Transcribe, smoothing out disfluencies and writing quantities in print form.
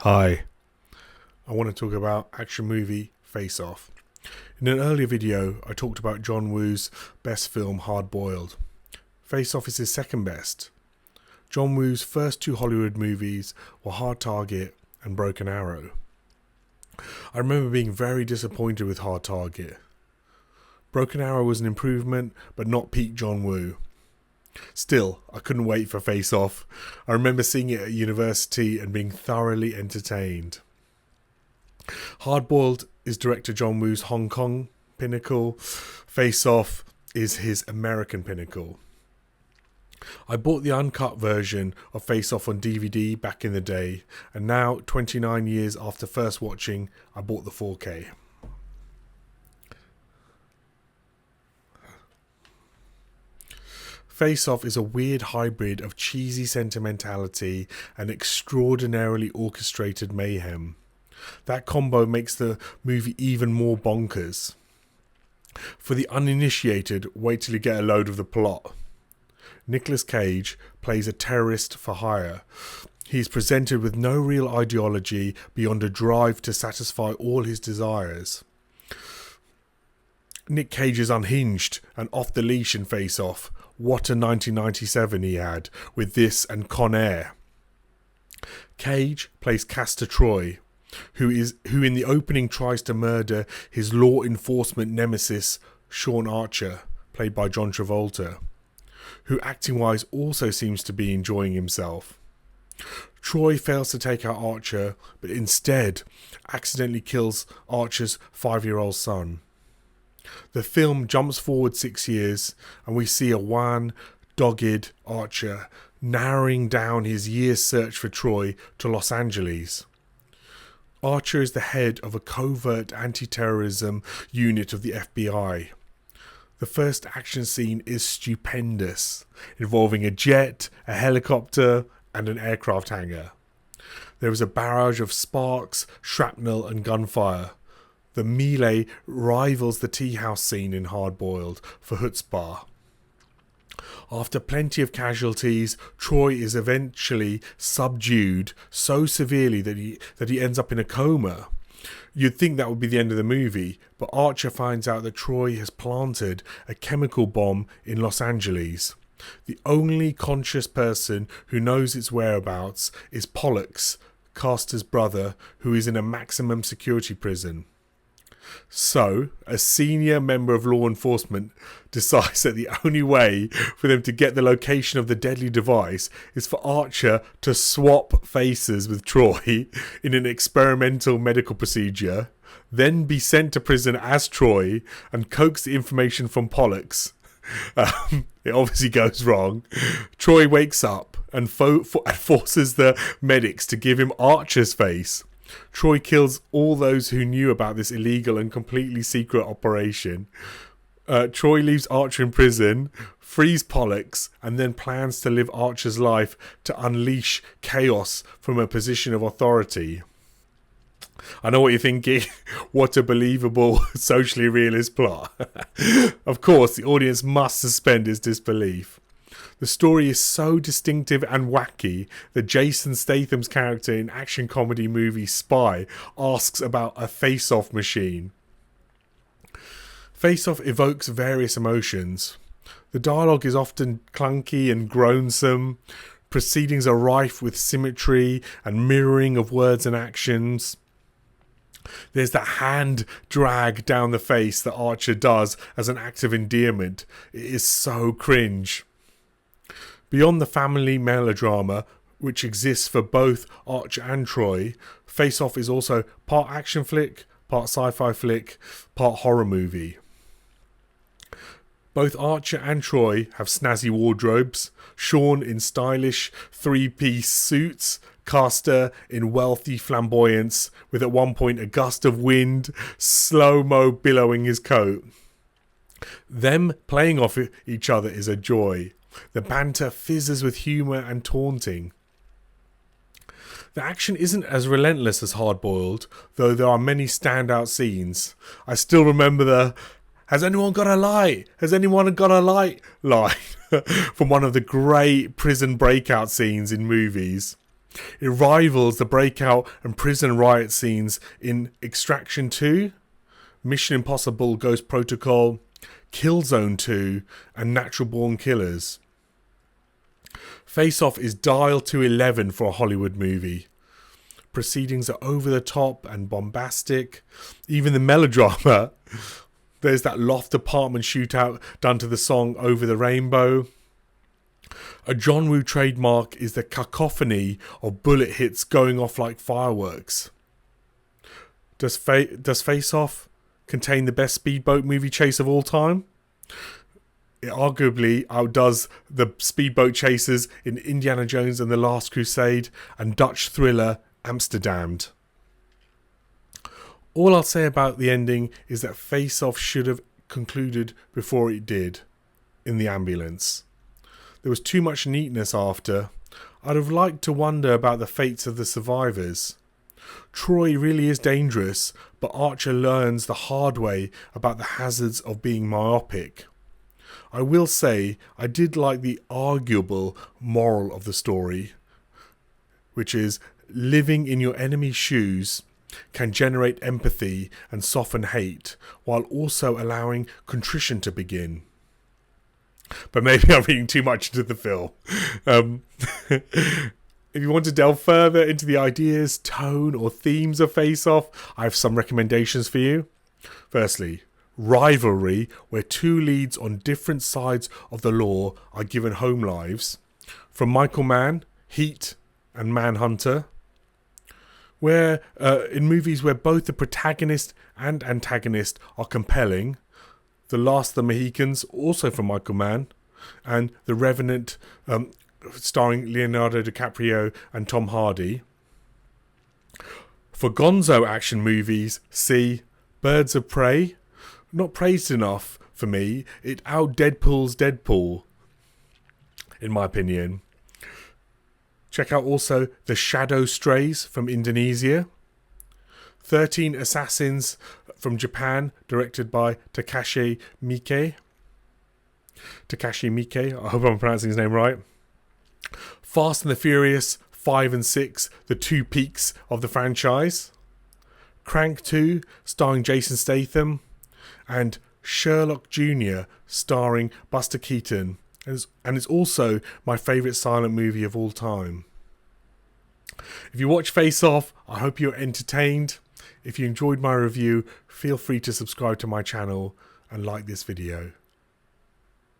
Hi, I want to talk about action movie Face Off. In an earlier video, I talked about John Woo's best film Hard Boiled. Face Off is his second best. John Woo's first two Hollywood movies were Hard Target and Broken Arrow. I remember being very disappointed with Hard Target. Broken Arrow was an improvement, but not peak John Woo. Still, I couldn't wait for Face Off. I remember seeing it at university and being thoroughly entertained. Hard Boiled is director John Woo's Hong Kong pinnacle. Face Off is his American pinnacle. I bought the uncut version of Face Off on DVD back in the day, and now, 29 years after first watching, I bought the 4K. Face Off is a weird hybrid of cheesy sentimentality and extraordinarily orchestrated mayhem. That combo makes the movie even more bonkers. For the uninitiated, wait till you get a load of the plot. Nicolas Cage plays a terrorist for hire. He is presented with no real ideology beyond a drive to satisfy all his desires. Nick Cage is unhinged and off the leash in Face Off. What a 1997 he had with this and Con Air. Cage plays Castor Troy, who in the opening tries to murder his law enforcement nemesis Sean Archer, played by John Travolta, who acting-wise also seems to be enjoying himself. Troy fails to take out Archer, but instead accidentally kills Archer's 5-year-old son. The film jumps forward 6 years, and we see a wan, dogged Archer narrowing down his year's search for Troy to Los Angeles. Archer is the head of a covert anti-terrorism unit of the FBI. The first action scene is stupendous, involving a jet, a helicopter, and an aircraft hangar. There is a barrage of sparks, shrapnel, and gunfire. The melee rivals the tea house scene in Hard Boiled for chutzpah. After plenty of casualties, Troy is eventually subdued so severely that he ends up in a coma. You'd think that would be the end of the movie, but Archer finds out that Troy has planted a chemical bomb in Los Angeles. The only conscious person who knows its whereabouts is Pollux, Castor's brother, who is in a maximum security prison. So, a senior member of law enforcement decides that the only way for them to get the location of the deadly device is for Archer to swap faces with Troy in an experimental medical procedure, then be sent to prison as Troy and coax the information from Pollux. It obviously goes wrong. Troy wakes up and forces the medics to give him Archer's face. Troy kills all those who knew about this illegal and completely secret operation. Troy leaves Archer in prison, frees Pollux, and then plans to live Archer's life to unleash chaos from a position of authority. I know what you're thinking. What a believable, socially realist plot. Of course, the audience must suspend its disbelief. The story is so distinctive and wacky that Jason Statham's character in action comedy movie Spy asks about a face-off machine. Face Off evokes various emotions. The dialogue is often clunky and groansome. Proceedings are rife with symmetry and mirroring of words and actions. There's that hand drag down the face that Archer does as an act of endearment. It is so cringe. Beyond the family melodrama, which exists for both Archer and Troy, Face Off is also part action flick, part sci-fi flick, part horror movie. Both Archer and Troy have snazzy wardrobes, Sean in stylish three-piece suits, Castor in wealthy flamboyance, with at one point a gust of wind slow-mo billowing his coat. Them playing off each other is a joy. The banter fizzes with humour and taunting. The action isn't as relentless as Hard Boiled, though there are many standout scenes. I still remember the "Has anyone got a light? Has anyone got a light?" line from one of the great prison breakout scenes in movies. It rivals the breakout and prison riot scenes in Extraction 2, Mission Impossible Ghost Protocol, Killzone 2, and Natural Born Killers. Face Off is dialed to 11 for a Hollywood movie. Proceedings are over the top and bombastic. Even the melodrama. There's that loft apartment shootout done to the song Over the Rainbow. A John Woo trademark is the cacophony of bullet hits going off like fireworks. Does Face Off contain the best speedboat movie chase of all time? It arguably outdoes the speedboat chases in Indiana Jones and the Last Crusade and Dutch thriller Amsterdam'd. All I'll say about the ending is that Face Off should have concluded before it did, in the ambulance. There was too much neatness after. I'd have liked to wonder about the fates of the survivors. Troy really is dangerous, but Archer learns the hard way about the hazards of being myopic. I will say I did like the arguable moral of the story, which is living in your enemy's shoes can generate empathy and soften hate, while also allowing contrition to begin. But maybe I'm reading too much into the film. If you want to delve further into the ideas, tone, or themes of Face Off, I have some recommendations for you. Firstly, rivalry, where two leads on different sides of the law are given home lives. From Michael Mann, Heat, and Manhunter. Where in movies where both the protagonist and antagonist are compelling. The Last of the Mohicans, also from Michael Mann, and The Revenant, starring Leonardo DiCaprio and Tom Hardy. For gonzo action movies, see Birds of Prey. Not praised enough for me. It out-Deadpools Deadpool, in my opinion. Check out also The Shadow Strays from Indonesia. 13 Assassins from Japan, directed by Takashi Miike. I hope I'm pronouncing his name right. Fast and the Furious 5 and 6, the two peaks of the franchise. Crank 2, starring Jason Statham. And Sherlock Jr., starring Buster Keaton. And it's also my favourite silent movie of all time. If you watch Face Off, I hope you're entertained. If you enjoyed my review, feel free to subscribe to my channel and like this video.